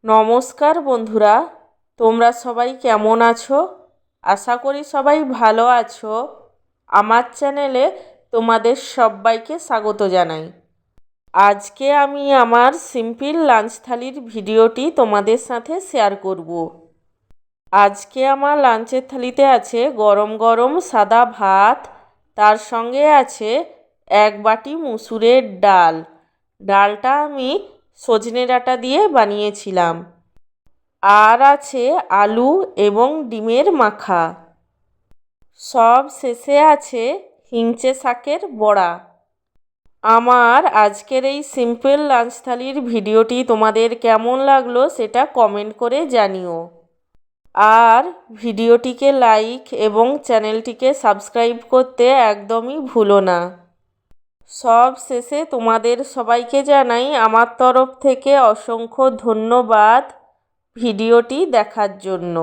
নমস্কার বন্ধুরা, তোমরা সবাই কেমন আছো? আশা করি সবাই ভালো আছো। আমার চ্যানেলে তোমাদের সবাইকে স্বাগত জানাই। আজকে আমি আমার সিম্পল লাঞ্চ থালির ভিডিওটি তোমাদের সাথে শেয়ার করব। আজকে আমার লাঞ্চের থালিতে আছে গরম গরম সাদা ভাত, তার সঙ্গে আছে 1 বাটি মুসুরের ডাল। ডালটা আমি সজনে ডাঁটা দিয়ে বানিয়েছিলাম। আর আছে আলু এবং ডিমের মাখা। সব শেষে আছে হিংচে শাকের বড়া। আমার আজকের এই সিম্পল লাঞ্চ থালির ভিডিওটি তোমাদের কেমন লাগলো সেটা কমেন্ট করে জানিও। আর ভিডিওটিকে লাইক এবং চ্যানেলটিকে সাবস্ক্রাইব করতে একদমই ভুলো না। সব শেষে তোমাদের সবাইকে জানাই আমার তরফ থেকে অসংখ্য ধন্যবাদ ভিডিওটি দেখার জন্য।